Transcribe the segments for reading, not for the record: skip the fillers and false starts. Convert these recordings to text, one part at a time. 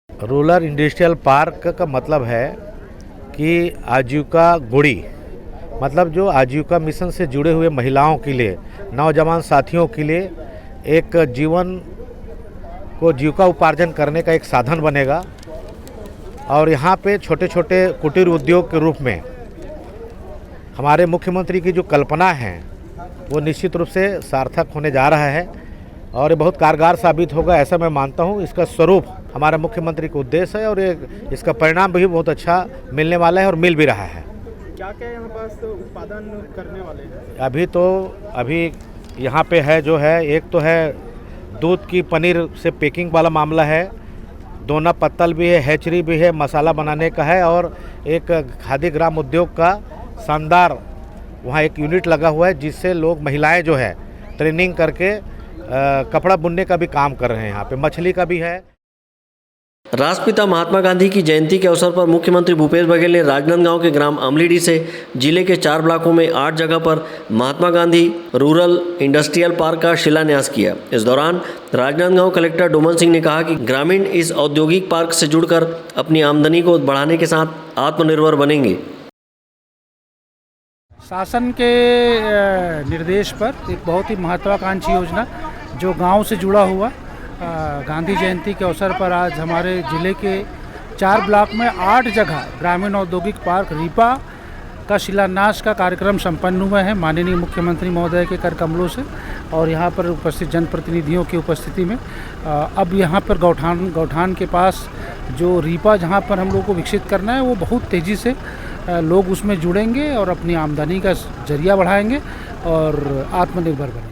Rural industrial park का मतलब है कि आजीविका गुड़ी, मतलब जो आजीविका मिशन से जुड़े हुए महिलाओं के लिए, नौजवान साथियों के लिए एक जीवन को जीविका उपार्जन करने का एक साधन बनेगा। और यहाँ पे छोटे छोटे कुटीर उद्योग के रूप में हमारे मुख्यमंत्री की जो कल्पना है वो निश्चित रूप से सार्थक होने जा रहा है और ये बहुत कारगर साबित होगा, ऐसा मैं मानता हूँ। इसका स्वरूप हमारे मुख्यमंत्री का उद्देश्य है और इसका परिणाम भी बहुत अच्छा मिलने वाला है और मिल भी रहा है। क्या क्या यहाँ पास उत्पादन करने वाले हैं? अभी यहाँ पे है जो है, एक तो है दूध की पनीर से पैकिंग वाला मामला है, दोना पत्तल भी है, हैचरी भी है, मसाला बनाने का है और एक खादी ग्राम उद्योग का शानदार वहाँ एक यूनिट लगा हुआ है जिससे लोग महिलाएं जो है ट्रेनिंग करके कपड़ा बुनने का भी काम कर रहे हैं। यहाँ पे मछली का भी है। राष्ट्रपिता महात्मा गांधी की जयंती के अवसर पर मुख्यमंत्री भूपेश बघेल ने राजनांदगांव के ग्राम अमलीडीह से जिले के 4 ब्लॉकों में 8 जगह पर Mahatma Gandhi rural industrial park का शिलान्यास किया। इस दौरान राजनांदगांव कलेक्टर डोमन सिंह ने कहा कि ग्रामीण इस औद्योगिक पार्क से जुड़कर अपनी आमदनी को बढ़ाने के साथ आत्मनिर्भर बनेंगे। शासन के निर्देश पर एक बहुत ही महत्वाकांक्षी योजना जो गांव से जुड़ा हुआ गांधी जयंती के अवसर पर आज हमारे ज़िले के 4 ब्लॉक में 8 जगह ग्रामीण औद्योगिक पार्क रीपा का शिलान्यास का कार्यक्रम संपन्न हुआ है माननीय मुख्यमंत्री महोदय के कर कमलों से और यहाँ पर उपस्थित जनप्रतिनिधियों की उपस्थिति में। अब यहाँ पर गौठान के पास जो रीपा जहाँ पर हम लोग को विकसित करना है वो बहुत तेज़ी से लोग उसमें जुड़ेंगे और अपनी आमदनी का जरिया बढ़ाएंगे और आत्मनिर्भर बनेंगे।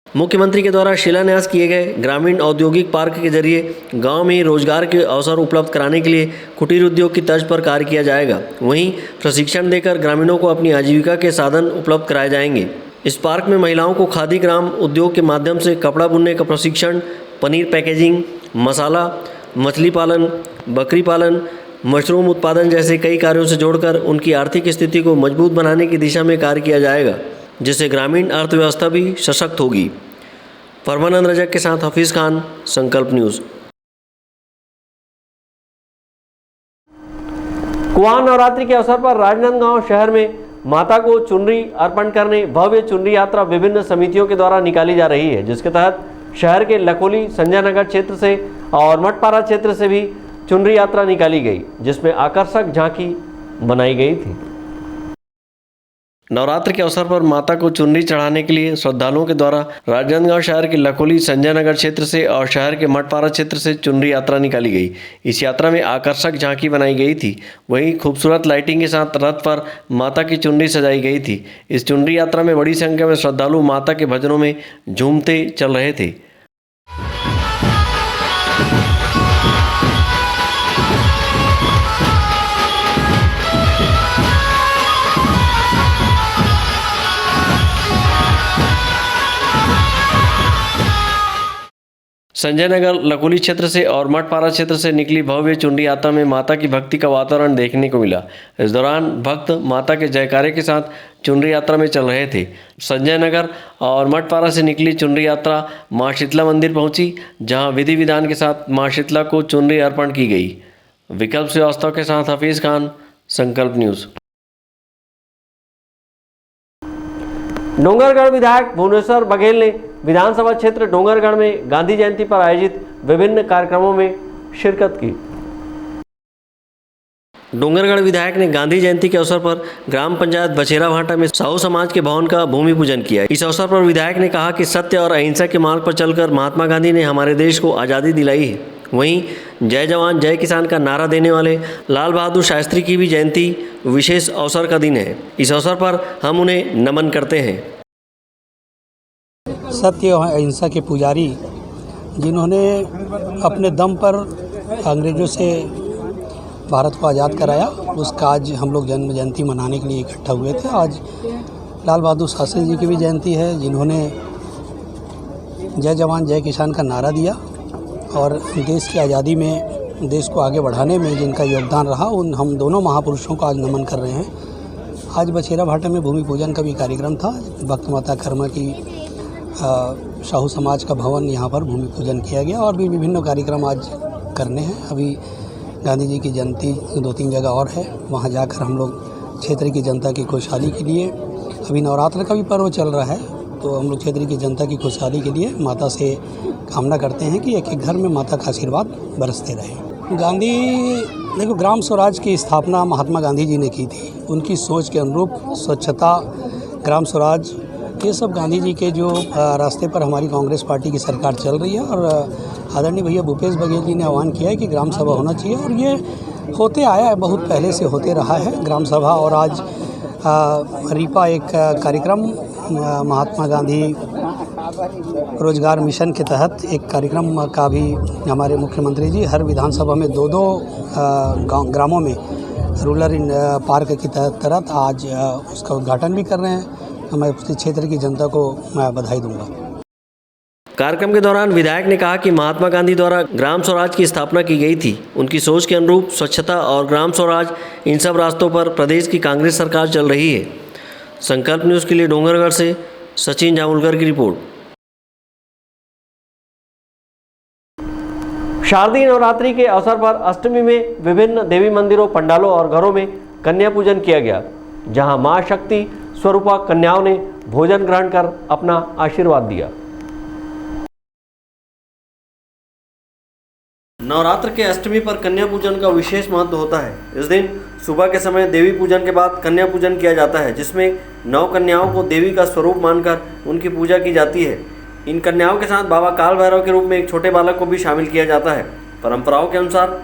मुख्यमंत्री के द्वारा शिलान्यास किए गए ग्रामीण औद्योगिक पार्क के जरिए गांव में रोजगार के अवसर उपलब्ध कराने के लिए कुटीर उद्योग की तर्ज पर कार्य किया जाएगा। वहीं प्रशिक्षण देकर ग्रामीणों को अपनी आजीविका के साधन उपलब्ध कराए जाएंगे। इस पार्क में महिलाओं को खादी ग्राम उद्योग के माध्यम से कपड़ा बुनने का प्रशिक्षण, पनीर पैकेजिंग, मसाला, मछली पालन, बकरी पालन, मशरूम उत्पादन जैसे कई कार्यों से जोड़कर उनकी आर्थिक स्थिति को मजबूत बनाने की दिशा में कार्य किया जाएगा, जिससे ग्रामीण अर्थव्यवस्था भी सशक्त होगी। परमानंद रजक के साथ हफीज़ खान, संकल्प न्यूज़। कुआं नवरात्रि के अवसर पर राजनांदगांव शहर में माता को चुनरी अर्पण करने भव्य चुनरी यात्रा विभिन्न समितियों के द्वारा निकाली जा रही है, जिसके तहत शहर के लकोली संजय नगर क्षेत्र से और मठपारा क्षेत्र से भी चुनरी यात्रा निकाली गई, जिसमें आकर्षक झांकी बनाई गई थी। नवरात्र के अवसर पर माता को चुनरी चढ़ाने के लिए श्रद्धालुओं के द्वारा राजनांदगांव शहर के लकोली संजय नगर क्षेत्र से और शहर के मठपारा क्षेत्र से चुनरी यात्रा निकाली गई। इस यात्रा में आकर्षक झांकी बनाई गई थी। वहीं खूबसूरत लाइटिंग के साथ रथ पर माता की चुनरी सजाई गई थी। इस चुनरी यात्रा में बड़ी संख्या में श्रद्धालु माता के भजनों में झूमते चल रहे थे। संजय नगर लकोली क्षेत्र से और मठपारा क्षेत्र से निकली भव्य चुनरी यात्रा में माता की भक्ति का वातावरण देखने को मिला। इस दौरान भक्त माता के जयकारे के साथ चुनरी यात्रा में चल रहे थे। संजय नगर और मठपारा से निकली चुनरी यात्रा मां शीतला मंदिर पहुंची, जहां विधि विधान के साथ मां शीतला को चुनरी अर्पण की गई। विकल्प श्रीवास्तव के साथ हफीज खान, संकल्प न्यूज। डोंगरगढ़ विधायक भुवनेश्वर बघेल ने विधानसभा क्षेत्र डोंगरगढ़ में गांधी जयंती पर आयोजित विभिन्न कार्यक्रमों में शिरकत की। डोंगरगढ़ विधायक ने गांधी जयंती के अवसर पर ग्राम पंचायत बछेरा भाटा में साहू समाज के भवन का भूमि पूजन किया। इस अवसर पर विधायक ने कहा कि सत्य और अहिंसा के मार्ग पर चलकर महात्मा गांधी ने हमारे देश को आज़ादी दिलाई है। वहीं जय जवान जय किसान का नारा देने वाले लाल बहादुर शास्त्री की भी जयंती विशेष अवसर का दिन है। इस अवसर पर हम उन्हें नमन करते हैं। सत्य और अहिंसा के पुजारी, जिन्होंने अपने दम पर अंग्रेज़ों से भारत को आज़ाद कराया, उसका आज हम लोग जन्म जयंती मनाने के लिए इकट्ठा हुए थे। आज लाल बहादुर शास्त्री जी की भी जयंती है, जिन्होंने जय जवान जय किसान का नारा दिया और देश की आज़ादी में, देश को आगे बढ़ाने में जिनका योगदान रहा, उन हम दोनों महापुरुषों को आज नमन कर रहे हैं। आज बछेरा भाटा में भूमि पूजन का भी कार्यक्रम था। भक्त माता कर्मा की साहू समाज का भवन, यहाँ पर भूमि पूजन किया गया और भी विभिन्न कार्यक्रम आज करने हैं। अभी गांधी जी की जयंती 2-3 जगह और है, वहाँ जाकर हम लोग क्षेत्र की जनता की खुशहाली के लिए, अभी नवरात्र का भी पर्व चल रहा है, तो हम लोग क्षेत्र की जनता की खुशहाली के लिए माता से कामना करते हैं कि एक एक घर में माता का आशीर्वाद बरसते रहे। गांधी, देखो, ग्राम स्वराज की स्थापना महात्मा गांधी जी ने की थी। उनकी सोच के अनुरूप स्वच्छता, ग्राम स्वराज, ये सब गांधी जी के जो रास्ते पर हमारी कांग्रेस पार्टी की सरकार चल रही है। और आदरणीय भैया भूपेश बघेल जी ने आह्वान किया है कि ग्राम सभा होना चाहिए, और ये होते आया है, बहुत पहले से होते रहा है ग्राम सभा। और आज रीपा एक कार्यक्रम, महात्मा गांधी रोजगार मिशन के तहत एक कार्यक्रम का भी हमारे मुख्यमंत्री जी हर विधानसभा में 2-2 ग्रामों में रूरल पार्क की तहत आज उसका उद्घाटन भी कर रहे हैं। मैं उस क्षेत्र की जनता को मैं बधाई दूंगा। कार्यक्रम के दौरान विधायक ने कहा कि महात्मा गांधी द्वारा ग्राम स्वराज की स्थापना की गई थी। उनकी सोच के अनुरूप स्वच्छता और ग्राम स्वराज, इन सब रास्तों पर प्रदेश की कांग्रेस सरकार चल रही है। संकल्प न्यूज़ के लिए डोंगरगढ़ से सचिन जामुलकर की रिपोर्ट। शारदीय नवरात्रि के अवसर पर अष्टमी में विभिन्न देवी मंदिरों, पंडालों और घरों में कन्या पूजन किया गया, जहां मां शक्ति स्वरूपा कन्याओं ने भोजन ग्रहण कर अपना आशीर्वाद दिया। नवरात्र के अष्टमी पर कन्या पूजन का विशेष महत्व होता है। इस दिन सुबह के समय देवी पूजन के बाद कन्या पूजन किया जाता है, जिसमें 9 कन्याओं को देवी का स्वरूप मानकर उनकी पूजा की जाती है। इन कन्याओं के साथ बाबा काल भैरव के रूप में एक छोटे बालक को भी शामिल किया जाता है। परंपराओं के अनुसार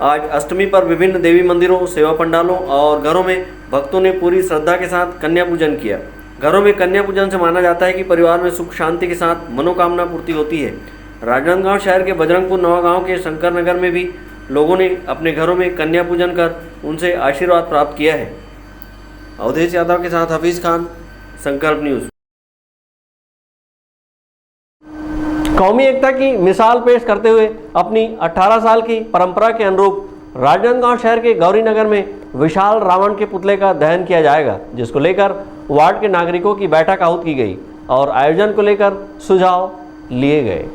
आज अष्टमी पर विभिन्न देवी मंदिरों, सेवा पंडालों और घरों में भक्तों ने पूरी श्रद्धा के साथ कन्या पूजन किया। घरों में कन्या पूजन से माना जाता है कि परिवार में सुख शांति के साथ मनोकामना पूर्ति होती है। राजनांदगांव शहर के बजरंगपुर नवा गांव के शंकर नगर में भी लोगों ने अपने घरों में कन्या पूजन कर उनसे आशीर्वाद प्राप्त किया है। अवधेश यादव के साथ हफीज खान, संकल्प न्यूज़। कौमी एकता की मिसाल पेश करते हुए अपनी 18 साल की परंपरा के अनुरूप राजनांदगांव शहर के गौरी नगर में विशाल रावण के पुतले का दहन किया जाएगा, जिसको लेकर वार्ड के नागरिकों की बैठक आहूत की गई और आयोजन को लेकर सुझाव लिए गए।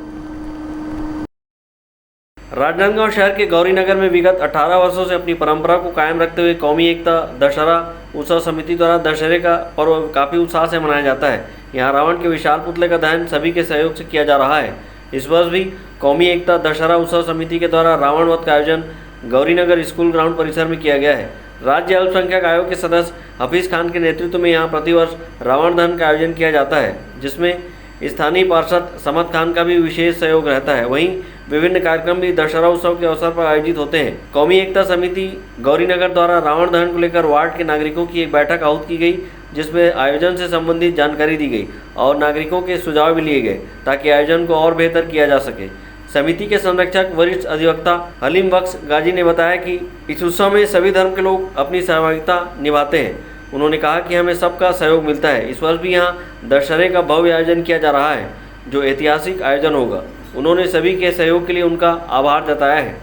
राजनांदगांव शहर के गौरीनगर में विगत 18 वर्षों से अपनी परंपरा को कायम रखते हुए कौमी एकता दशहरा उत्सव समिति द्वारा दशहरे का पर्व काफ़ी उत्साह से मनाया जाता है। यहाँ रावण के विशाल पुतले का दहन सभी के सहयोग से किया जा रहा है। इस वर्ष भी कौमी एकता दशहरा उत्सव समिति के द्वारा रावण वध का आयोजन गौरीनगर स्कूल ग्राउंड परिसर में किया गया है। राज्य अल्पसंख्यक आयोग के सदस्य हफीज खान के नेतृत्व में यहाँ प्रतिवर्ष रावण दहन का आयोजन किया जाता है, जिसमें स्थानीय पार्षद समद खान का भी विशेष सहयोग रहता है। वहीं विभिन्न कार्यक्रम भी दशहरा उत्सव के अवसर पर आयोजित होते हैं। कौमी एकता समिति गौरीनगर द्वारा रावण दहन को लेकर वार्ड के नागरिकों की एक बैठक आहूत की गई, जिसमें आयोजन से संबंधित जानकारी दी गई और नागरिकों के सुझाव भी लिए गए ताकि आयोजन को और बेहतर किया जा सके। समिति के संरक्षक वरिष्ठ अधिवक्ता हलीम बख्श गाजी ने बताया कि इस उत्सव में सभी धर्म के लोग अपनी सहभागिता निभाते हैं। उन्होंने कहा कि हमें सबका सहयोग मिलता है। इस वर्ष भी यहाँ दशहरे का भव्य आयोजन किया जा रहा है, जो ऐतिहासिक आयोजन होगा। उन्होंने सभी के सहयोग के लिए उनका आभार जताया है।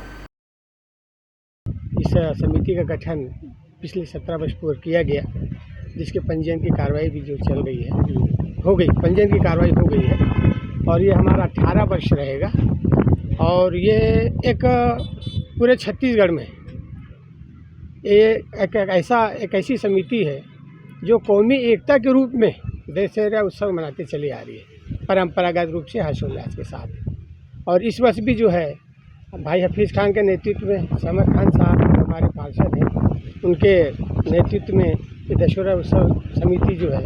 इस समिति का गठन पिछले 17 वर्ष पूर्व किया गया, जिसके पंजीयन की कार्रवाई भी जो चल रही है हो गई, पंजीयन की कार्रवाई हो गई है और ये हमारा 18 वर्ष रहेगा। और ये एक पूरे छत्तीसगढ़ में ये एक ऐसी समिति है जो कौमी एकता के रूप में दशहरा उत्सव मनाते चली आ रही है, परंपरागत रूप से हर्षोल्लास के साथ। और इस वर्ष भी जो है भाई हफीज़ खान के नेतृत्व में समद खान साहब हमारे पार्षद हैं, उनके नेतृत्व में ये दशहरा उत्सव समिति जो है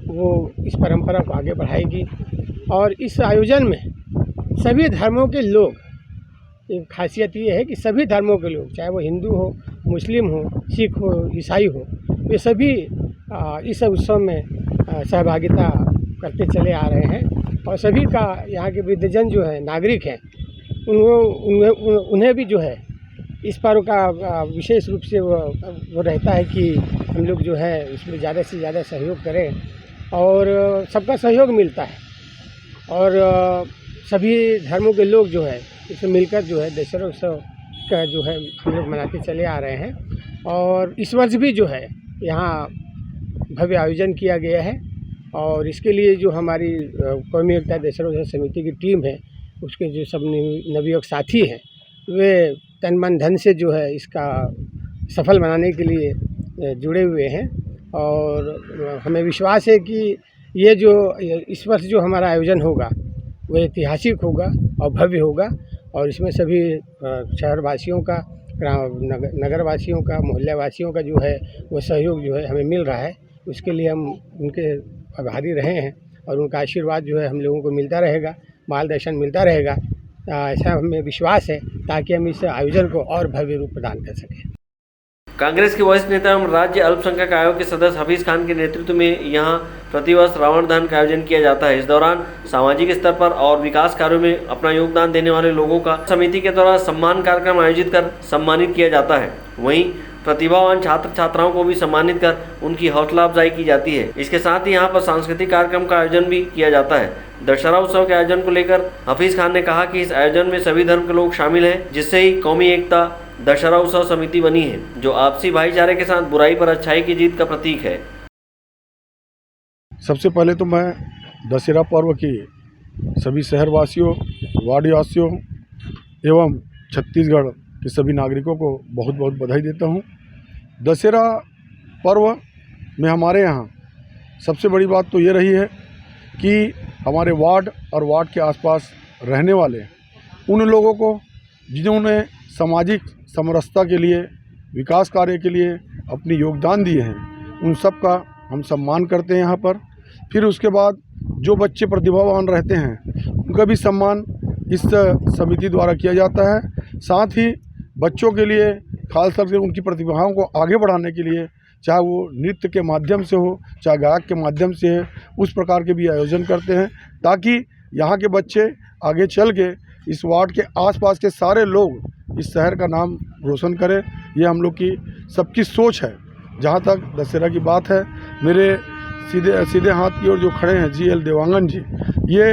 वो इस परंपरा को आगे बढ़ाएगी। और इस आयोजन में सभी धर्मों के लोग, एक खासियत ये है कि सभी धर्मों के लोग, चाहे वो हिंदू हो, मुस्लिम हो, सिख हो, ईसाई हो, वे सभी इस उत्सव में सहभागिता करते चले आ रहे हैं। और सभी का यहाँ के वृद्धजन जो है, नागरिक हैं, उन्हें भी जो है इस पर्व का विशेष रूप से वो रहता है कि हम लोग जो है इसमें ज़्यादा से ज़्यादा सहयोग करें और सबका सहयोग मिलता है। और सभी धर्मों के लोग जो है इसमें मिलकर जो है दशहरा उत्सव का जो है हम लोग मनाते चले आ रहे हैं। और इस वर्ष भी जो है यहाँ भव्य आयोजन किया गया है और इसके लिए जो हमारी कौमी एकता दशहरा उत्सव समिति की टीम है, उसके जो सब नवयुवक साथी हैं, वे तन मन धन से जो है इसका सफल बनाने के लिए जुड़े हुए हैं। और हमें विश्वास है कि ये जो इस वर्ष जो हमारा आयोजन होगा वो ऐतिहासिक होगा और भव्य होगा और इसमें सभी शहरवासियों का, नगरवासियों का, मोहल्ला वासियों का जो है वो सहयोग जो है हमें मिल रहा है। उसके लिए हम उनके आभारी रहे हैं और उनका आशीर्वाद जो है हम लोगों को मिलता रहेगा, मार्गदर्शन मिलता रहेगा, ऐसा हमें विश्वास है, ताकि हम इस आयोजन को और भव्य रूप प्रदान कर सकें। कांग्रेस के वरिष्ठ नेता एवं राज्य अल्पसंख्यक आयोग के सदस्य हफीज खान के नेतृत्व में यहाँ प्रतिवर्ष रावण दहन का आयोजन किया जाता है। इस दौरान सामाजिक स्तर पर और विकास कार्यों में अपना योगदान देने वाले लोगों का समिति के द्वारा सम्मान कार्यक्रम आयोजित कर सम्मानित किया जाता है। वहीं प्रतिभावान छात्र छात्राओं को भी सम्मानित कर उनकी हौसला अफजाई की जाती है। इसके साथ ही यहाँ पर सांस्कृतिक कार्यक्रम का आयोजन भी किया जाता है। दशहरा उत्सव के आयोजन को लेकर हफीज खान ने कहा कि इस आयोजन में सभी धर्म के लोग शामिल हैं, जिससे ही कौमी एकता दशहरा उत्सव समिति बनी है, जो आपसी भाईचारे के साथ बुराई पर अच्छाई की जीत का प्रतीक है। सबसे पहले तो मैं दशहरा पर्व की सभी शहरवासियों, वार्डवासियों एवं छत्तीसगढ़ के सभी नागरिकों को बहुत बहुत बधाई देता हूँ। दशहरा पर्व में हमारे यहाँ सबसे बड़ी बात तो ये रही है कि हमारे वार्ड और वार्ड के आसपास रहने वाले उन लोगों को जिन्होंने सामाजिक समरसता के लिए, विकास कार्य के लिए अपनी योगदान दिए हैं, उन सब का हम सम्मान करते हैं यहाँ पर। फिर उसके बाद जो बच्चे प्रतिभावान रहते हैं उनका भी सम्मान इस समिति द्वारा किया जाता है। साथ ही बच्चों के लिए खास करके उनकी प्रतिभाओं को आगे बढ़ाने के लिए, चाहे वो नृत्य के माध्यम से हो, चाहे गायक के माध्यम से है, उस प्रकार के भी आयोजन करते हैं, ताकि यहाँ के बच्चे आगे चल के इस वार्ड के आसपास के सारे लोग इस शहर का नाम रोशन करें। ये हम लोग की सबकी सोच है। जहाँ तक दशहरा की बात है, मेरे सीधे हाथ की ओर जो खड़े हैं GL देवांगन जी, ये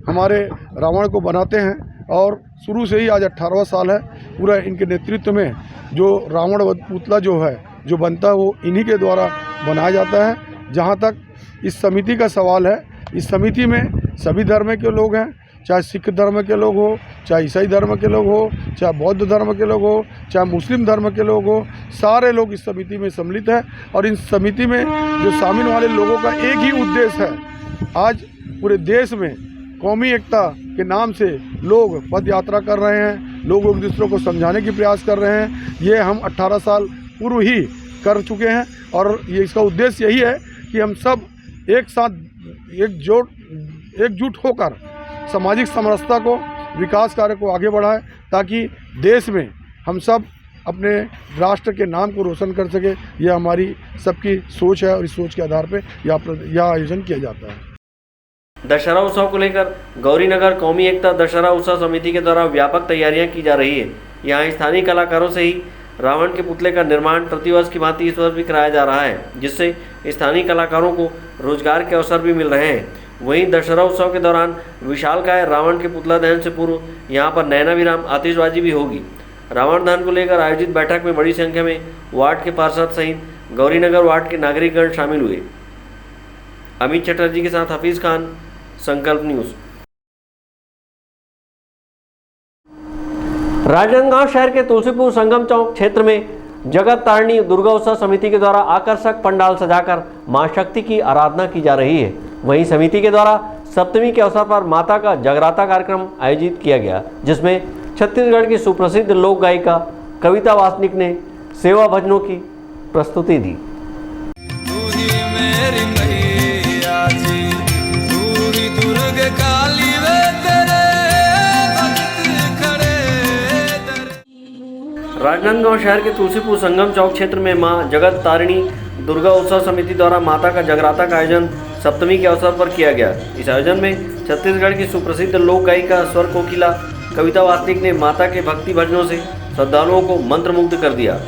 हमारे रावण को बनाते हैं और शुरू से ही आज 18वां साल है। पूरा इनके नेतृत्व में जो रावण पुतला जो है जो बनता है वो इन्हीं के द्वारा बनाया जाता है। जहाँ तक इस समिति का सवाल है, इस समिति में सभी धर्म के लोग हैं, चाहे सिख धर्म के लोग हो, चाहे ईसाई धर्म के लोग हो, चाहे बौद्ध धर्म के लोग हो, चाहे मुस्लिम धर्म के लोग हो, सारे लोग इस समिति में सम्मिलित हैं। और इन समिति में जो शामिल वाले लोगों का एक ही उद्देश्य है, आज पूरे देश में कौमी एकता के नाम से लोग पद यात्रा कर रहे हैं, लोग एक दूसरे को समझाने की प्रयास कर रहे हैं। ये हम 18 साल पूर्व ही कर चुके हैं और ये इसका उद्देश्य यही है कि हम सब एक साथ एकजुट होकर सामाजिक समरसता को, विकास कार्य को आगे बढ़ाएं, ताकि देश में हम सब अपने राष्ट्र के नाम को रोशन कर सके। यह हमारी सबकी सोच है और इस सोच के आधार पर यह आयोजन किया जाता है। दशहरा उत्सव को लेकर गौरीनगर कौमी एकता दशहरा उत्सव समिति के द्वारा व्यापक तैयारियां की जा रही है। यहाँ स्थानीय कलाकारों से ही रावण के पुतले का निर्माण प्रतिवर्ष की भांति इस वर्ष भी कराया जा रहा है, जिससे स्थानीय कलाकारों को रोजगार के अवसर भी मिल रहे हैं। वहीं दशहरा उत्सव के दौरान विशालकाय रावण के पुतला दहन से पूर्व यहाँ पर नैनाभिराम आतिशबाजी भी होगी। रावण दहन को लेकर आयोजित बैठक में बड़ी संख्या में वार्ड के पार्षद सहित गौरीनगर वार्ड के नागरिकगण शामिल हुए। अमित चटर्जी के साथ हफीज खान, संकल्प न्यूज। राजनांदगांव शहर के तुलसीपुर संगम चौक क्षेत्र में जगत तारिणी दुर्गा उत्सव समिति के द्वारा आकर्षक पंडाल सजाकर मां शक्ति की आराधना की जा रही है। वहीं समिति के द्वारा सप्तमी के अवसर पर माता का जगराता कार्यक्रम आयोजित किया गया, जिसमें छत्तीसगढ़ की सुप्रसिद्ध लोक गायिका कविता वासनिक ने सेवा भजनों की प्रस्तुति दी। राजनांदगांव शहर के तुलसीपुर संगम चौक क्षेत्र में मां जगत तारिणी दुर्गा उत्सव समिति द्वारा माता का जगराता का आयोजन सप्तमी के अवसर पर किया गया। इस आयोजन में छत्तीसगढ़ की सुप्रसिद्ध लोक गायिका स्वर कोकिला कविता वासनिक ने माता के भक्ति भजनों से श्रद्धालुओं को मंत्रमुग्ध कर दिया।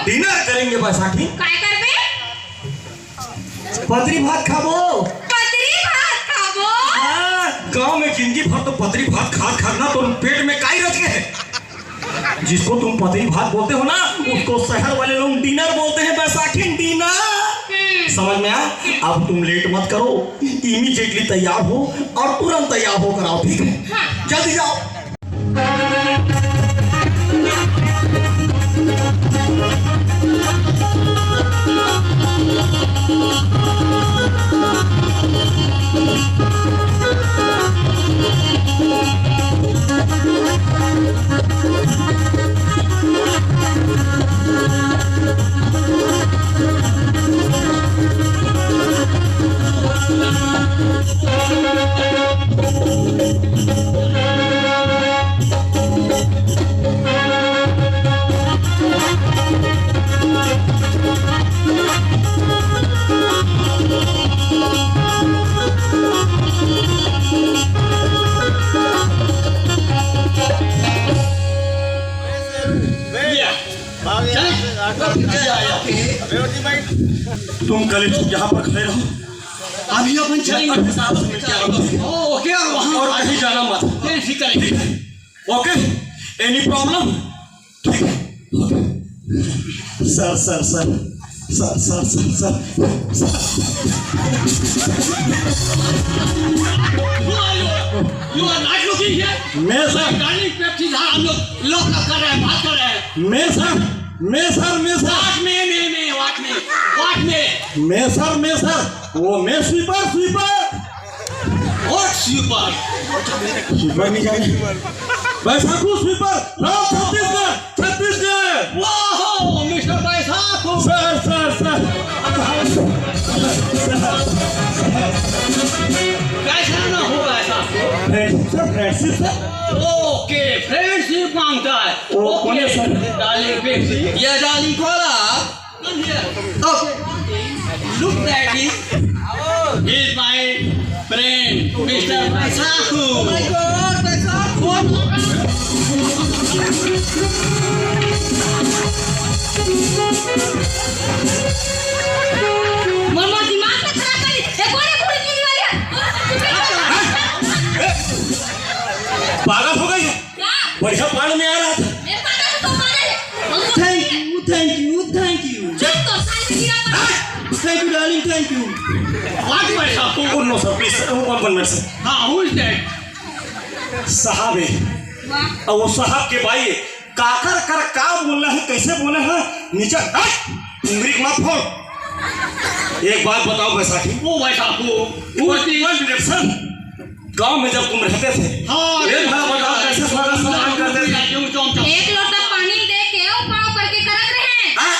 डिनर करेंगे बैसाखी काय करबे पतरी भात खाबो पतरी भात खाबो हां गांव में जिंदगी भर तो पतरी भात खाद खाना तो पेट में काई रच गए। जिसको तुम पतरी भात बोलते हो ना, उसको शहर वाले लोग डिनर बोलते हैं। बैसाखी डिनर, समझ में आया? अब तुम लेट मत करो, इमीडिएटली तैयार हो और तुरंत तैयार होकर आओ, ठीक है? जल्दी जाओ। तुम कल यहाँ पर खड़े रहो, अभी अपन चलेंगे। ओके, और वहाँ और कहीं जाना मत। Okay, any problem? Sir sir sir sir sir sir sir You are not looking here. मैं सर गाड़ी पेप्सी हम लोग कर रहे हैं, बात कर रहे हैं। मैं सर वो मैं स्वीपर What super? नहीं जाने Baisakhu sweeper Ram Chhattisgarh. Wow, Mr. Baisaku. Sir कैसा ना हो ऐसा? Friendship sir. ओके, फ्रेंडशिप मांगता है। ओके डार्लिंग पेप्सी, ये darling Cola. Okay, look at it. He is my friend, Mr. Baisaku. Oh my God, Baisaku. मम्मा दिमाग में खराब करी, एक और पूरी चीज वाली है। पागल हो गई है? बढ़िया पानी में आ रहा था। मैं पागल तो पागल। Thank you. चुप तो साले गिरा पड़ा। Thank you, darling. Thank you. What Baisaku? Oh no sir, please, one minute sir. हाँ, who is that? साहब है, वाह, और वो साहब के भाई काकर कर का बोलना है, कैसे बोलना है? नीचे उंगली मत फोड़। एक बात बताओ बैसाखी, वो Baisaku. सर गांव में जब तुम रहते थे, हाँ, एक बार बताओ कैसे स्वागत सम्मान करते थे? एक लोटा पानी दे के ओ पाँव करके करत रहे। हाँ?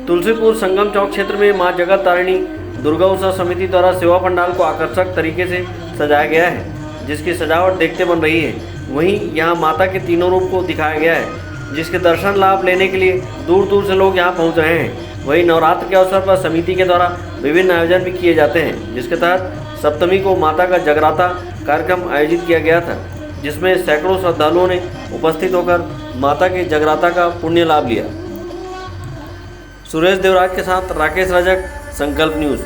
तुलसीपुर संगम चौक क्षेत्र में मां जगत तारिणी दुर्गा उत्सव समिति द्वारा सेवा पंडाल को आकर्षक तरीके से सजाया गया है, जिसकी सजावट देखते बन रही है। वहीं यहां माता के तीनों रूप को दिखाया गया है, जिसके दर्शन लाभ लेने के लिए दूर दूर से लोग यहां पहुंच रहे हैं। वहीं नवरात्र के अवसर पर समिति के द्वारा विभिन्न आयोजन भी किए जाते हैं, जिसके तहत सप्तमी को माता का जगराता कार्यक्रम आयोजित किया गया था, जिसमें सैकड़ों श्रद्धालुओं ने उपस्थित होकर माता के जगराता का पुण्य लाभ लिया। सुरेश देवराज के साथ राकेश रजक, संकल्प न्यूज़।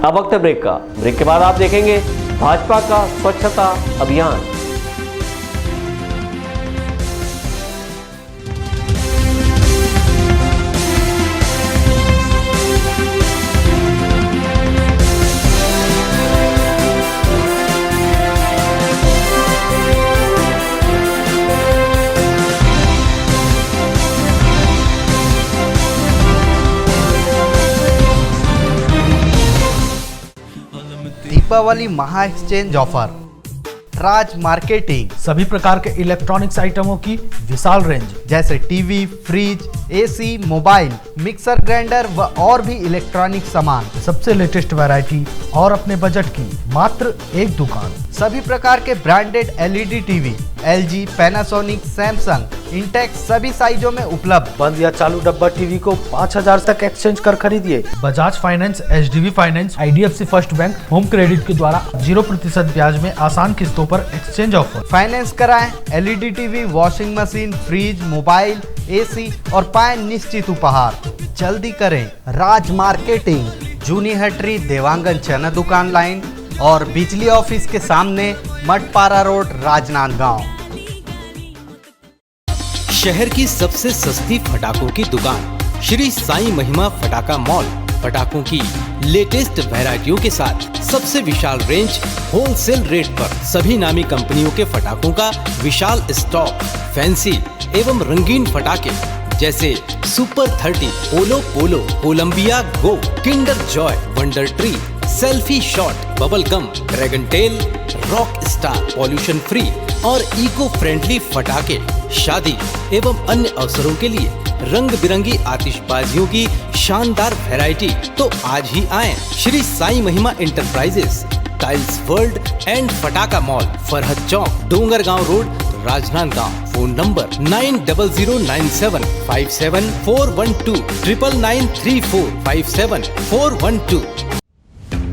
अब वक्त है ब्रेक का। ब्रेक के बाद आप देखेंगे भाजपा का स्वच्छता अभियान। दीपावली महा एक्सचेंज ऑफर, राज मार्केटिंग, सभी प्रकार के इलेक्ट्रॉनिक्स आइटमों की विशाल रेंज जैसे TV, fridge, AC, mobile, mixer grinder व और भी इलेक्ट्रॉनिक सामान, सबसे लेटेस्ट वैरायटी और अपने बजट की मात्र एक दुकान। सभी प्रकार के branded LED TV LG, Panasonic, Samsung, Intex सभी साइजों में उपलब्ध। बंद या चालू डब्बा टीवी को 5000 तक एक्सचेंज कर खरीदिए। Bajaj finance, HDB finance, IDFC first bank, home credit के द्वारा 0% ब्याज में आसान किस्तों पर एक्सचेंज ऑफर। फाइनेंस कराएं LED TV, washing machine, fridge, mobile, AC और पाएं निश्चित उपहार। जल्दी करें। राज मार्केटिंग, जूनी हटरी, देवांगन चना दुकान लाइन और बिजली ऑफिस के सामने, मटपारा रोड, राजनांदगांव। शहर की सबसे सस्ती पटाखों की दुकान श्री साईं महिमा पटाखा मॉल, पटाखों की लेटेस्ट वैरायटियों के साथ सबसे विशाल रेंज, होलसेल रेट पर सभी नामी कंपनियों के पटाखों का विशाल स्टॉक, फैंसी एवं रंगीन पटाखे जैसे सुपर 30, ओलो पोलो, Colombia go, Kinder Joy, wonder tree, selfie shot, bubble gum, dragon tail, rock star, pollution free और इको फ्रेंडली पटाखे शादी एवं अन्य अवसरों के लिए रंग बिरंगी आतिशबाजियों की शानदार वैरायटी। तो आज ही आएं Shri Sai Mahima enterprises, tiles world and Patakha mall, Farhad Chowk, Dongargaon road, Rajnandgaon. Phone number 9009757412, 9993457412।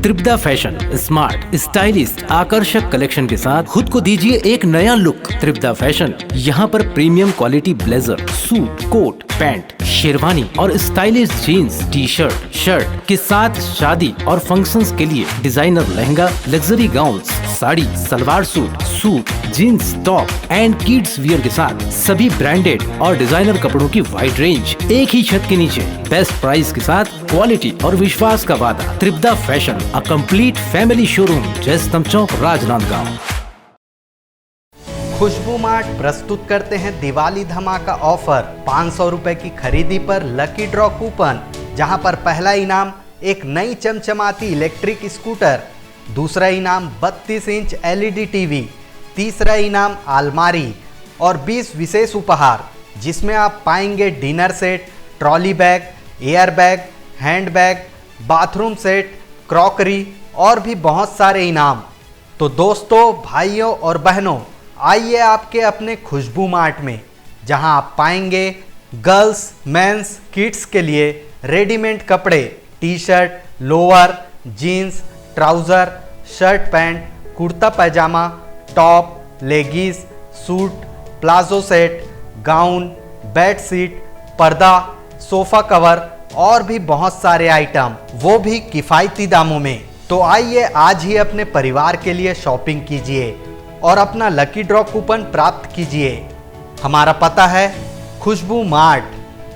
Tripada fashion smart, stylist, आकर्षक कलेक्शन के साथ खुद को दीजिए एक नया लुक। त्रिपदा फैशन यहाँ पर premium quality blazer, suit, coat, pant, sherwani और stylish jeans, T shirt, shirt के साथ शादी और फंक्शंस के लिए designer lehenga, luxury gowns, sari, salwar suit, jeans, top and kids wear के साथ सभी ब्रांडेड और डिजाइनर कपड़ों की वाइड रेंज एक ही छत के नीचे, बेस्ट प्राइस के साथ क्वालिटी और विश्वास का वादा। Tripada fashion, a complete family showroom, Jaystambh Chowk, Rajnandgaon. Khushbu mart प्रस्तुत करते हैं दिवाली धमाका ऑफर। 500 रुपए की खरीदी पर लकी ड्रॉ कूपन, जहां पर पहला इनाम एक नई चमचमाती इलेक्ट्रिक स्कूटर, दूसरा इनाम 32 इंच LED टीवी, तीसरा इनाम अलमारी और 20 विशेष उपहार, जिसमें आप पाएंगे dinner set, trolley bag, air bag, hand bag, bathroom set, crockery और भी बहुत सारे इनाम। तो दोस्तों, भाइयों और बहनों, आइए आपके अपने खुशबू मार्ट में, जहां आप पाएंगे गर्ल्स, मेंस, किड्स के लिए रेडीमेड कपड़े, T shirt, lower, jeans, trouser, shirt pant, kurta pyjama, top, leggings, suit, palazzo set, gown, bed sheet, पर्दा, सोफ़ा कवर और भी बहुत सारे आइटम, वो भी किफ़ायती दामों में। तो आइए आज ही अपने परिवार के लिए शॉपिंग कीजिए और अपना लकी ड्रॉ कूपन प्राप्त कीजिए। हमारा पता है खुशबू मार्ट,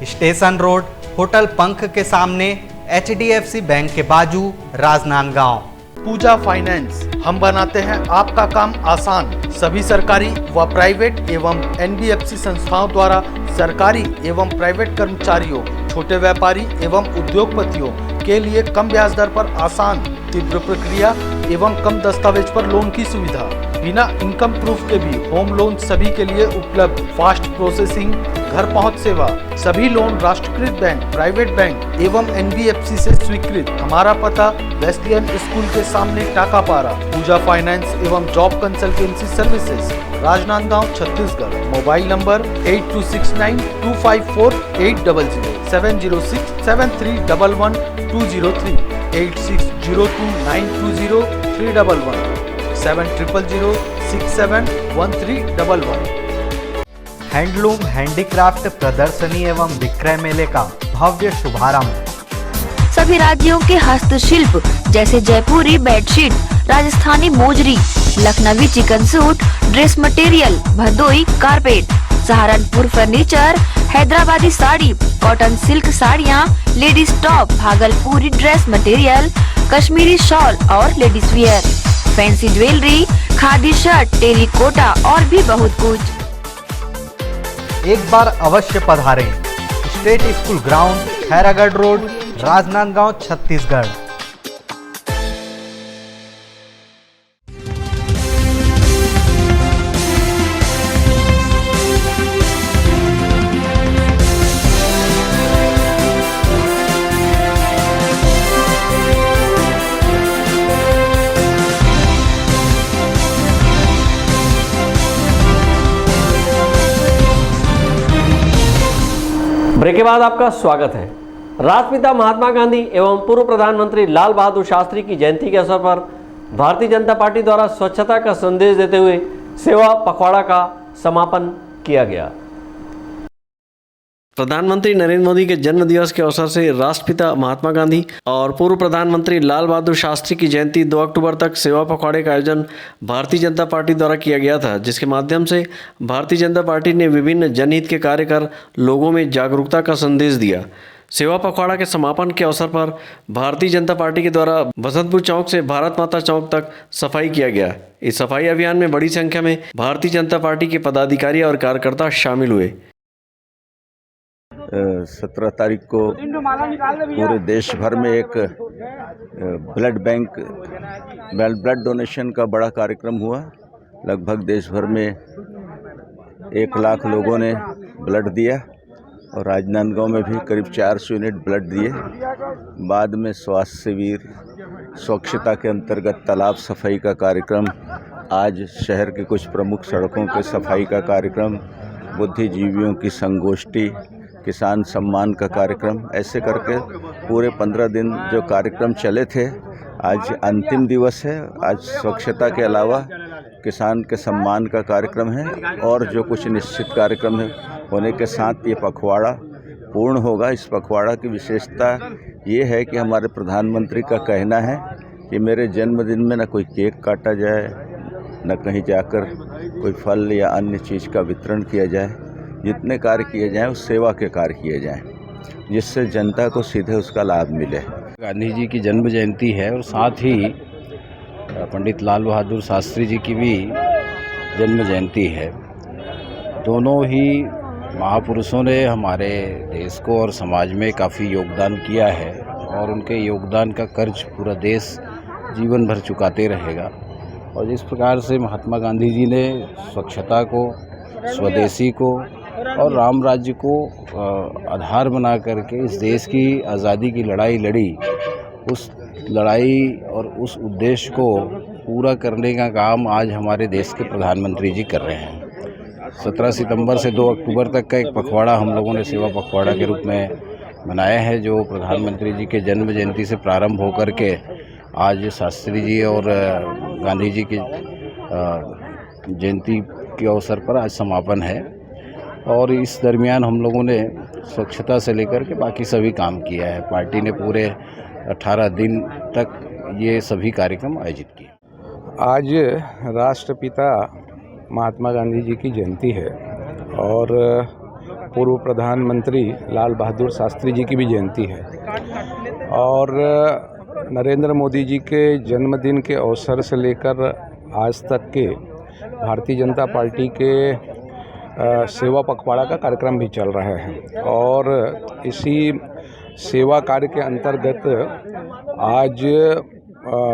स्टेशन रोड, होटल पंख के सामने, HDFC बैंक के बाजू, राजनांदगांव। पूजा फाइनेंस, हम बनाते हैं आपका काम आसान। सभी सरकारी व प्राइवेट एवं NBFC संस्थाओं द्वारा सरकारी एवं प्राइवेट कर्मचारियों, छोटे व्यापारी एवं उद्योगपतियों के लिए कम ब्याज दर पर आसान, तीव्र प्रक्रिया एवं कम दस्तावेज पर लोन की सुविधा। बिना इनकम प्रूफ के भी होम लोन सभी के लिए उपलब्ध। फास्ट प्रोसेसिंग, घर पहुंच सेवा। सभी लोन राष्ट्रीयकृत बैंक, प्राइवेट बैंक एवं NBFC से स्वीकृत। हमारा पता वेस्लियन स्कूल के सामने टाकापारा। पूजा फाइनेंस एवं job consultancy services, Rajnandgaon, Chhattisgarh. Mobile number 8269254800, 70673111203, 8602920311, 7000671311। Handloom handicraft प्रदर्शनी एवं विक्रय मेले का भव्य शुभारंभ। सभी राज्यों के हस्तशिल्प जैसे Jaipuri bedsheet, Rajasthani mojari, Lucknowi chikan suit, dress material, Bhadohi carpet, Saharanpur furniture, Hyderabadi sari, cotton silk साड़ियाँ, ladies top, Bhagalpuri dress material, Kashmiri shawl और ladies wear, fancy jewellery, khadi shirt, terracotta और भी बहुत कुछ। एक बार अवश्य पधारें। State school ground, Khairagarh road, Rajnandgaon, Chhattisgarh. Break के बाद आपका स्वागत है। राष्ट्रपिता महात्मा गांधी एवं पूर्व प्रधानमंत्री लाल बहादुर शास्त्री की जयंती के अवसर पर भारतीय जनता पार्टी द्वारा स्वच्छता का संदेश देते हुए सेवा पखवाड़ा का समापन किया गया। प्रधानमंत्री नरेंद्र मोदी के जन्म दिवस के अवसर से राष्ट्रपिता महात्मा गांधी और पूर्व प्रधानमंत्री लाल बहादुर शास्त्री की जयंती 2 अक्टूबर तक सेवा पखवाड़े का आयोजन भारतीय जनता पार्टी द्वारा किया गया था, जिसके माध्यम से भारतीय जनता पार्टी ने विभिन्न जनहित के कार्य कर लोगों में जागरूकता का संदेश दिया। सेवा पखवाड़ा के समापन के अवसर पर भारतीय जनता पार्टी के द्वारा बसंतपुर चौक से भारत माता चौक तक सफाई किया गया। इस सफाई अभियान में बड़ी संख्या में भारतीय जनता पार्टी के पदाधिकारी और कार्यकर्ता शामिल हुए। 17 तारीख को पूरे देश भर में एक ब्लड बैंक ब्लड डोनेशन का बड़ा कार्यक्रम हुआ। लगभग देश भर में 1 लाख लोगों ने ब्लड दिया और राजनांदगांव में भी करीब 400 यूनिट ब्लड दिए। बाद में स्वास्थ्य शिविर, स्वच्छता के अंतर्गत तालाब सफाई का कार्यक्रम, आज शहर के कुछ प्रमुख सड़कों के सफाई का कार्यक्रम, बुद्धिजीवियों की संगोष्ठी, किसान सम्मान का कार्यक्रम, ऐसे करके पूरे 15 दिन जो कार्यक्रम चले थे आज अंतिम दिवस है। आज स्वच्छता के अलावा किसान के सम्मान का कार्यक्रम है और जो कुछ निश्चित कार्यक्रम है होने के साथ ये पखवाड़ा पूर्ण होगा। इस पखवाड़ा की विशेषता ये है कि हमारे प्रधानमंत्री का कहना है कि मेरे जन्मदिन में न कोई केक काटा जाए, न कहीं जाकर कोई फल या अन्य चीज़ का वितरण किया जाए। जितने कार्य किए जाएं उस सेवा के कार्य किए जाएं, जिससे जनता को सीधे उसका लाभ मिले। गांधी जी की जन्म जयंती है और साथ ही पंडित लाल बहादुर शास्त्री जी की भी जन्म जयंती है। दोनों ही महापुरुषों ने हमारे देश को और समाज में काफ़ी योगदान किया है और उनके योगदान का कर्ज पूरा देश जीवन भर चुकाते रहेगा। और जिस प्रकार से महात्मा गांधी जी ने स्वच्छता को, स्वदेशी को और राम राज्य को आधार बना करके इस देश की आज़ादी की लड़ाई लड़ी, उस लड़ाई और उस उद्देश्य को पूरा करने का काम आज हमारे देश के प्रधानमंत्री जी कर रहे हैं। 17 सितंबर से 2 अक्टूबर तक का एक पखवाड़ा हम लोगों ने सेवा पखवाड़ा के रूप में मनाया है, जो प्रधानमंत्री जी के जन्म जयंती से प्रारंभ होकर के आज शास्त्री जी और गांधी जी की जयंती के अवसर पर आज समापन है। और इस दरमियान हम लोगों ने स्वच्छता से लेकर के बाकी सभी काम किया है। पार्टी ने पूरे 18 दिन तक ये सभी कार्यक्रम आयोजित किए। आज राष्ट्रपिता महात्मा गांधी जी की जयंती है और पूर्व प्रधानमंत्री लाल बहादुर शास्त्री जी की भी जयंती है और नरेंद्र मोदी जी के जन्मदिन के अवसर से लेकर आज तक के भारतीय जनता पार्टी के सेवा पखवाड़ा का कार्यक्रम भी चल रहा है। और इसी सेवा कार्य के अंतर्गत आज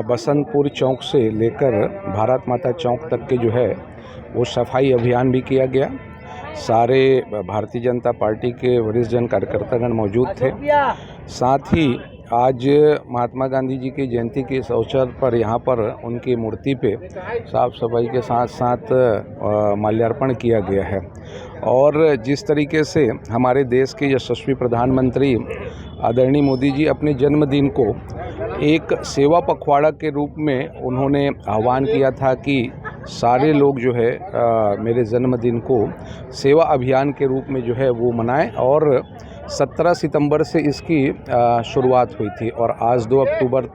बसंतपुर चौक से लेकर भारत माता चौक तक के जो है वो सफाई अभियान भी किया गया। सारे भारतीय जनता पार्टी के वरिष्ठ जन कार्यकर्तागण मौजूद थे। साथ ही आज महात्मा गांधी जी की जयंती के इस अवसर पर यहाँ पर उनकी मूर्ति पे साफ सफाई के साथ साथ माल्यार्पण किया गया है। और जिस तरीके से हमारे देश के यशस्वी प्रधानमंत्री आदरणीय मोदी जी अपने जन्मदिन को एक सेवा पखवाड़ा के रूप में उन्होंने आह्वान किया था कि सारे लोग जो है मेरे जन्मदिन को सेवा अभियान के रूप में जो है वो मनाएं। और 17 सितंबर से इसकी शुरुआत हुई थी और आज 2 अक्टूबर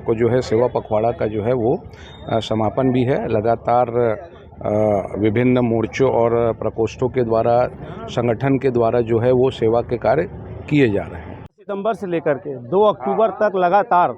को जो है सेवा पखवाड़ा का जो है वो समापन भी है। लगातार विभिन्न मोर्चों और प्रकोष्ठों के द्वारा, संगठन के द्वारा जो है वो सेवा के कार्य किए जा रहे हैं। सितंबर से लेकर के 2 अक्टूबर तक लगातार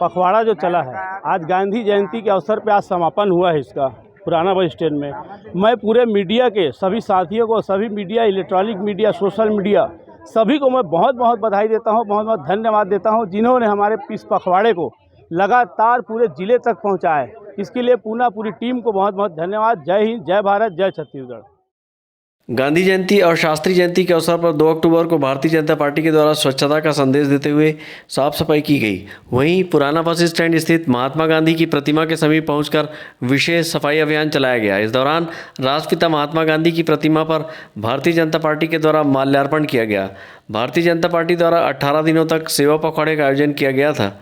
पखवाड़ा जो चला है, आज गांधी जयंती के अवसर पे आज समापन हुआ है इसका पुराना बस स्टैंड में। मैं पूरे मीडिया के सभी साथियों को, सभी media, electronic media, social media, सभी को मैं बहुत बहुत बधाई देता हूँ, बहुत बहुत धन्यवाद देता हूँ, जिन्होंने हमारे इस पखवाड़े को लगातार पूरे ज़िले तक पहुँचाए। इसके लिए पूरी टीम को बहुत बहुत धन्यवाद। जय हिंद, जय भारत, जय छत्तीसगढ़। गांधी जयंती और शास्त्री जयंती के अवसर पर 2 अक्टूबर को भारतीय जनता पार्टी के द्वारा स्वच्छता का संदेश देते हुए साफ सफाई की गई। वहीं पुराना बस स्टैंड स्थित महात्मा गांधी की प्रतिमा के समीप पहुंचकर विशेष सफाई अभियान चलाया गया। इस दौरान राष्ट्रपिता महात्मा गांधी की प्रतिमा पर भारतीय जनता पार्टी के द्वारा माल्यार्पण किया गया। भारतीय जनता पार्टी द्वारा 18 दिनों तक सेवा पखवाड़े का आयोजन किया गया था।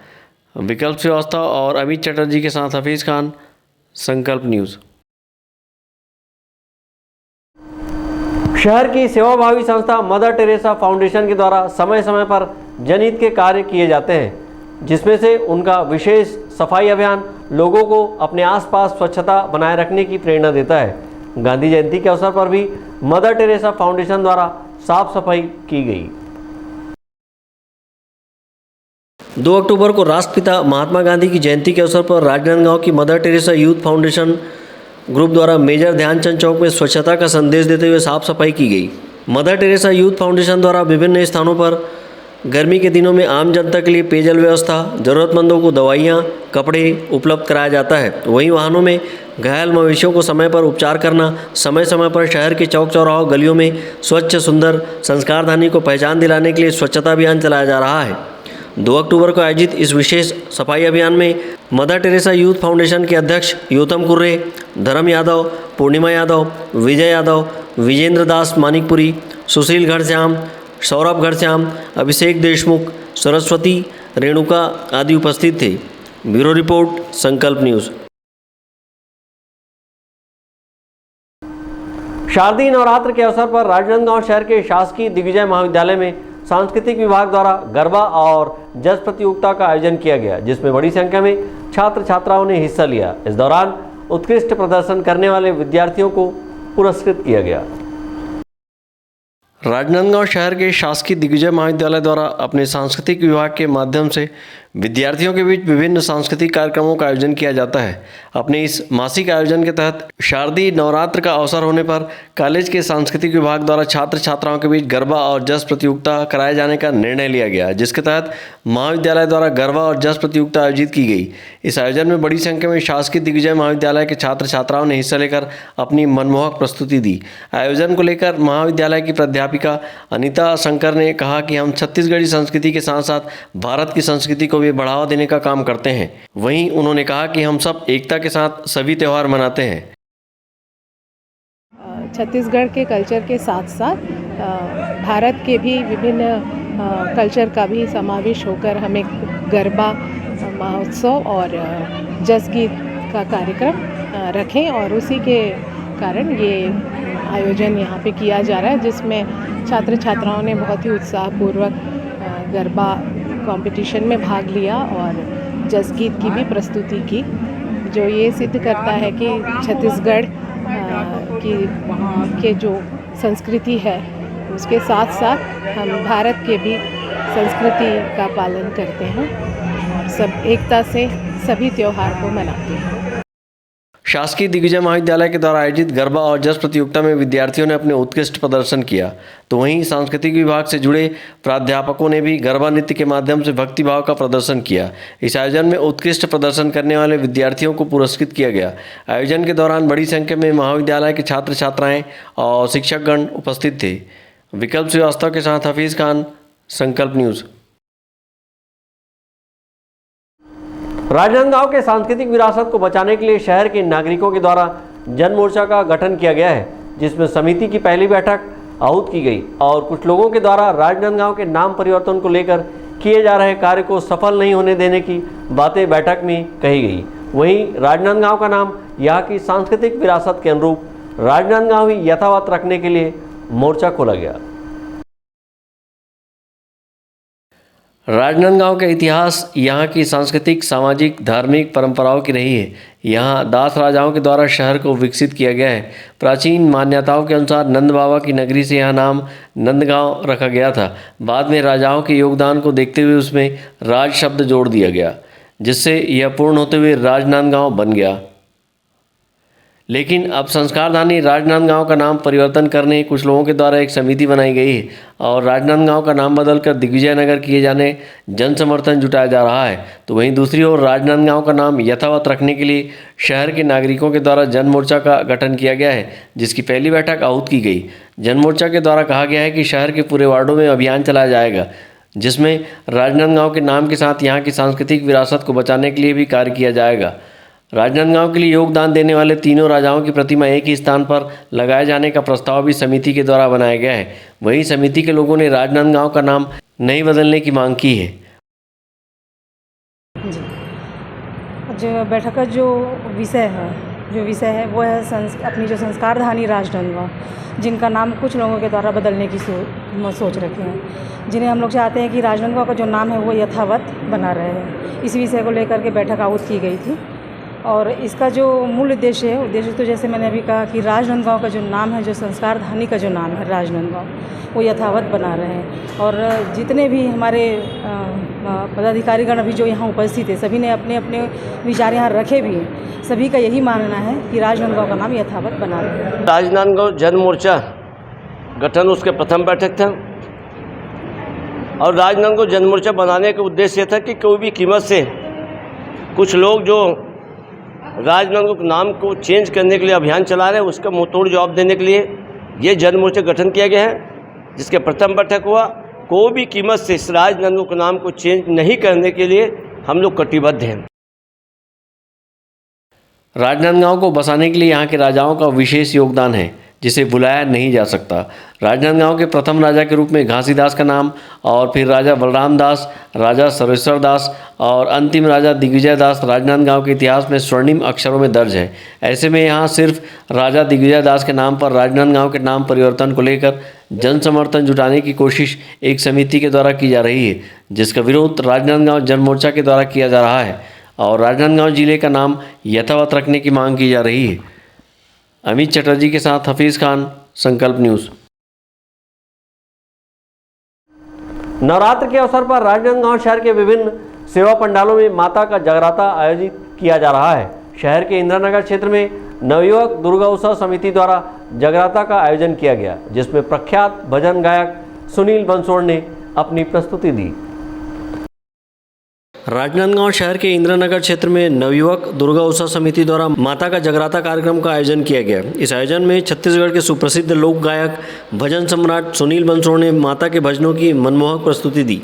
विकल्प श्रीवास्तव और अमित चटर्जी के साथ हफीज़ खान, संकल्प न्यूज़। शहर की सेवाभावी संस्था मदर टेरेसा फाउंडेशन के द्वारा समय समय पर जनहित के कार्य किए जाते हैं, जिसमें से उनका विशेष सफाई अभियान लोगों को अपने आसपास स्वच्छता बनाए रखने की प्रेरणा देता है। गांधी जयंती के अवसर पर भी मदर टेरेसा फाउंडेशन द्वारा साफ सफाई की गई। 2 अक्टूबर को राष्ट्रपिता महात्मा गांधी की जयंती के अवसर पर राजनांदगांव की mother Teresa youth foundation group द्वारा मेजर ध्यानचंद चौक में स्वच्छता का संदेश देते हुए साफ सफाई की गई। मदर टेरेसा यूथ फाउंडेशन द्वारा विभिन्न स्थानों पर गर्मी के दिनों में आम जनता के लिए पेयजल व्यवस्था, ज़रूरतमंदों को दवाइयाँ, कपड़े उपलब्ध कराया जाता है। वहीं वाहनों में घायल मवेशियों को समय पर उपचार करना, समय समय पर शहर के चौक चौराहों गलियों में स्वच्छ सुंदर संस्कारधानी को पहचान दिलाने के लिए स्वच्छता अभियान चलाया जा रहा है। 2 अक्टूबर को आयोजित इस विशेष सफाई अभियान में मदर टेरेसा यूथ फाउंडेशन के अध्यक्ष योतम कुर्रे, धर्म यादव, पूर्णिमा यादव, विजय यादव, विजेंद्र दास मानिकपुरी, सुशील घनश्याम, सौरभ घनश्याम, अभिषेक देशमुख, सरस्वती, रेणुका आदि उपस्थित थे। ब्यूरो रिपोर्ट, संकल्प न्यूज़। शारदीय नवरात्र के अवसर पर राजनांदगांव शहर के शासकीय दिग्विजय महाविद्यालय में सांस्कृतिक विभाग द्वारा गरबा और जस प्रतियोगिता का आयोजन किया गया, जिसमें बड़ी संख्या में छात्र छात्राओं ने हिस्सा लिया। इस दौरान उत्कृष्ट प्रदर्शन करने वाले विद्यार्थियों को पुरस्कृत किया गया। राजनांदगांव शहर के शासकीय दिग्विजय महाविद्यालय द्वारा अपने सांस्कृतिक विभाग के माध्यम से विद्यार्थियों के बीच विभिन्न सांस्कृतिक कार्यक्रमों का आयोजन किया जाता है। अपने इस मासिक आयोजन के तहत शारदीय नवरात्र का अवसर होने पर कॉलेज के सांस्कृतिक विभाग द्वारा छात्र छात्राओं के बीच गरबा और जस प्रतियोगिता कराए जाने का निर्णय लिया गया, जिसके तहत महाविद्यालय द्वारा गरबा और जस प्रतियोगिता आयोजित की गई। इस आयोजन में बड़ी संख्या में शासकीय दिग्विजय महाविद्यालय के छात्र छात्राओं ने हिस्सा लेकर अपनी मनमोहक प्रस्तुति दी। आयोजन को लेकर महाविद्यालय की प्राध्यापिका अनीता शंकर ने कहा कि हम छत्तीसगढ़ी संस्कृति के साथ साथ भारत की संस्कृति को भी बढ़ावा देने का काम करते हैं। वहीं उन्होंने कहा कि हम सब एकता के साथ सभी त्यौहार मनाते हैं। छत्तीसगढ़ के कल्चर के साथ साथ भारत के भी विभिन्न कल्चर का भी समावेश होकर हमें गरबा महोत्सव और जस गीत का कार्यक्रम रखें, और उसी के कारण ये आयोजन यहाँ पे किया जा रहा है, जिसमें छात्र छात्राओं ने बहुत ही उत्साहपूर्वक गरबा कंपटीशन में भाग लिया और जस गीत की भी प्रस्तुति की, जो ये सिद्ध करता है कि छत्तीसगढ़ की वहाँ के जो संस्कृति है उसके साथ साथ हम भारत के भी संस्कृति का पालन करते हैं और सब एकता से सभी त्यौहार को मनाते हैं। शासकीय दिग्विजय महाविद्यालय के द्वारा आयोजित गरबा और जस प्रतियोगिता में विद्यार्थियों ने अपने उत्कृष्ट प्रदर्शन किया, तो वहीं सांस्कृतिक विभाग से जुड़े प्राध्यापकों ने भी गरबा नृत्य के माध्यम से भक्तिभाव का प्रदर्शन किया। इस आयोजन में उत्कृष्ट प्रदर्शन करने वाले विद्यार्थियों को पुरस्कृत किया गया। आयोजन के दौरान बड़ी संख्या में महाविद्यालय के छात्र छात्राएँ और शिक्षकगण उपस्थित थे। विकल्प श्रीवास्तव के साथ हफीज़ खान, संकल्प न्यूज़। राजनांदगांव के सांस्कृतिक विरासत को बचाने के लिए शहर के नागरिकों के द्वारा जन मोर्चा का गठन किया गया है, जिसमें समिति की पहली बैठक आहूत की गई और कुछ लोगों के द्वारा राजनांदगांव के नाम परिवर्तन को लेकर किए जा रहे कार्य को सफल नहीं होने देने की बातें बैठक में कही गई। वहीं राजनांदगांव का नाम यहाँ की सांस्कृतिक विरासत के अनुरूप राजनांदगांव ही यथावत रखने के लिए मोर्चा खोला गया। राजनांदगांव का इतिहास यहाँ की सांस्कृतिक, सामाजिक, धार्मिक परंपराओं की रही है। यहाँ दास राजाओं के द्वारा शहर को विकसित किया गया है। प्राचीन मान्यताओं के अनुसार नंद बाबा की नगरी से यह नाम नंदगांव रखा गया था। बाद में राजाओं के योगदान को देखते हुए उसमें राज शब्द जोड़ दिया गया, जिससे यह पूर्ण होते हुए राजनांदगांव बन गया। लेकिन अब संस्कारधानी राजनांदगांव का नाम परिवर्तन करने कुछ लोगों के द्वारा एक समिति बनाई गई है और राजनांदगांव का नाम बदलकर दिग्विजय नगर किए जाने जन समर्थन जुटाया जा रहा है। तो वहीं दूसरी ओर राजनांदगांव का नाम यथावत रखने के लिए शहर के नागरिकों के द्वारा जन मोर्चा का गठन किया गया है, जिसकी पहली बैठक आहूत की गई। जन मोर्चा के द्वारा कहा गया है कि शहर के पूरे वार्डों में अभियान चलाया जाएगा, जिसमें राजनांदगांव के नाम के साथ यहाँ की सांस्कृतिक विरासत को बचाने के लिए भी कार्य किया जाएगा। राजनांदगांव के लिए योगदान देने वाले तीनों राजाओं की प्रतिमा एक ही स्थान पर लगाए जाने का प्रस्ताव भी समिति के द्वारा बनाया गया है। वहीं समिति के लोगों ने राजनांदगांव का नाम नहीं बदलने की मांग की है। जो बैठक का जो विषय है वो है अपनी जो संस्कारधानी राजनांदगांव, जिनका नाम कुछ लोगों के द्वारा बदलने की सोच रखे हैं, जिन्हें हम लोग चाहते हैं कि राजनांदगांव का जो नाम है वो यथावत बना रहे। इस विषय को लेकर के बैठक आहूत की गई थी और इसका जो मूल उद्देश्य तो जैसे मैंने अभी कहा कि राजनांदगांव का जो नाम है, जो संस्कारधानी का जो नाम है राजनांदगांव, वो यथावत बना रहे हैं। और जितने भी हमारे पदाधिकारीगण अभी जो यहाँ उपस्थित है, सभी ने अपने अपने विचार यहाँ रखे भी हैं। सभी का यही मानना है कि राजनांदगांव का नाम यथावत बना रहे हैं। राजनांदगांव जन मोर्चा गठन उसके प्रथम बैठक था और राजनांदगांव जन मोर्चा बनाने का उद्देश्य यह था कि कोई भी कीमत से कुछ लोग जो राजनांदगांव के नाम को चेंज करने के लिए अभियान चला रहे हैं, उसका मुंहतोड़ जवाब देने के लिए ये जन मोर्चा गठन किया गया है, जिसके प्रथम बैठक हुआ। कोई भी कीमत से इस राजनांदगांव के नाम को चेंज नहीं करने के लिए हम लोग कटिबद्ध हैं। राजनांदगांव को बसाने के लिए यहाँ के राजाओं का विशेष योगदान है, जिसे भुलाया नहीं जा सकता। राजनांदगांव के प्रथम राजा के रूप में घासीदास का नाम, और फिर राजा बलराम दास, राजा सर्वेश्वर दास और अंतिम राजा दिग्विजय दास राजनांदगांव के इतिहास में स्वर्णिम अक्षरों में दर्ज है। ऐसे में यहाँ सिर्फ राजा दिग्विजय दास के नाम पर राजनांदगांव के नाम परिवर्तन को लेकर जन समर्थन जुटाने की कोशिश एक समिति के द्वारा की जा रही है, जिसका विरोध राजनांदगांव जनमोर्चा के द्वारा किया जा रहा है और राजनांदगांव जिले का नाम यथावत रखने की मांग की जा रही है। अमित चटर्जी के साथ हफीज़ खान, संकल्प न्यूज़। नवरात्र के अवसर पर राजनांदगांव शहर के विभिन्न सेवा पंडालों में माता का जगराता आयोजित किया जा रहा है। शहर के इंदिरानगर क्षेत्र में नवयुवक दुर्गा उत्सव समिति द्वारा जगराता का आयोजन किया गया, जिसमें प्रख्यात भजन गायक सुनील बंसोड़ ने अपनी प्रस्तुति दी। राजनांदगांव शहर के इंदिरानगर क्षेत्र में नवयुवक दुर्गा उत्सव समिति द्वारा माता का जगराता कार्यक्रम का आयोजन किया गया। इस आयोजन में छत्तीसगढ़ के सुप्रसिद्ध लोक गायक भजन सम्राट सुनील बंसोड़ ने माता के भजनों की मनमोहक प्रस्तुति दी।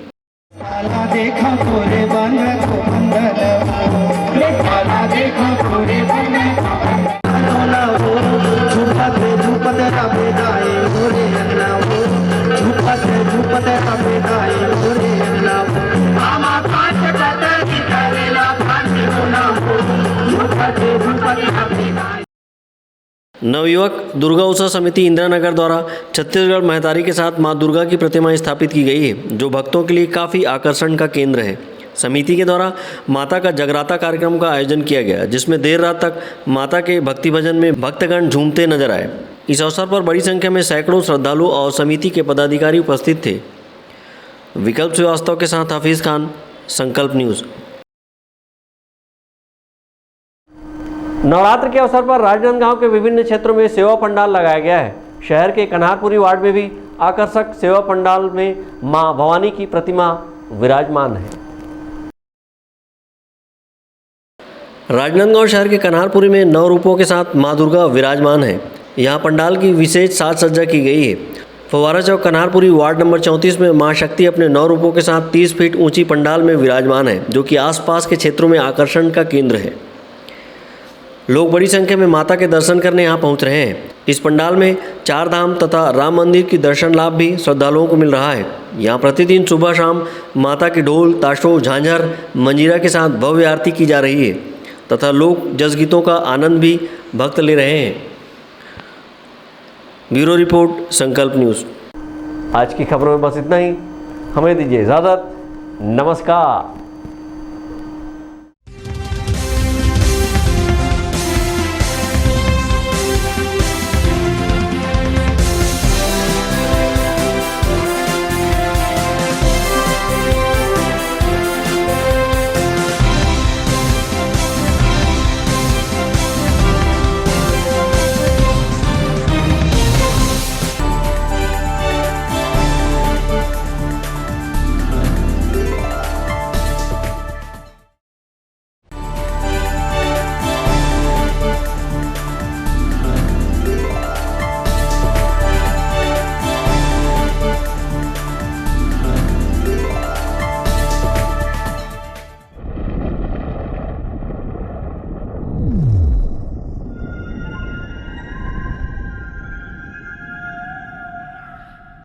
नवयुवक दुर्गा उत्सव समिति इंदिरानगर द्वारा छत्तीसगढ़ महतारी के साथ मां दुर्गा की प्रतिमा स्थापित की गई है, जो भक्तों के लिए काफ़ी आकर्षण का केंद्र है। समिति के द्वारा माता का जगराता कार्यक्रम का आयोजन किया गया, जिसमें देर रात तक माता के भक्ति भजन में भक्तगण झूमते नजर आए। इस अवसर पर बड़ी संख्या में सैकड़ों श्रद्धालु और समिति के पदाधिकारी उपस्थित थे। विकल्प श्रीवास्तव के साथ हफीज़ खान, संकल्प न्यूज़। नवरात्र के अवसर पर राजनांदगांव के विभिन्न क्षेत्रों में सेवा पंडाल लगाया गया है। शहर के कन्हारपुरी वार्ड में भी आकर्षक सेवा पंडाल में मां भवानी की प्रतिमा विराजमान है। राजनांदगांव शहर के कन्हारपुरी में 9 रूपों के साथ मां दुर्गा विराजमान है। यहां पंडाल की विशेष साज सज्जा की गई है। फव्वारा चौक कन्हारपुरी वार्ड नंबर 34 में मां शक्ति अपने 9 रूपों के साथ 30 फीट ऊंची पंडाल में विराजमान है, जो कि आसपास के क्षेत्रों में आकर्षण का केंद्र है। लोग बड़ी संख्या में माता के दर्शन करने यहाँ पहुँच रहे हैं। इस पंडाल में 4 धाम तथा राम मंदिर की दर्शन लाभ भी श्रद्धालुओं को मिल रहा है। यहाँ प्रतिदिन सुबह शाम माता की ढोल, ताशों, झांझर, मंजीरा के साथ भव्य आरती की जा रही है तथा लोक जसगीतों का आनंद भी भक्त ले रहे हैं। ब्यूरो रिपोर्ट, संकल्प न्यूज़। आज की खबरों में बस इतना ही। हमें दीजिए इजाज़त। नमस्कार।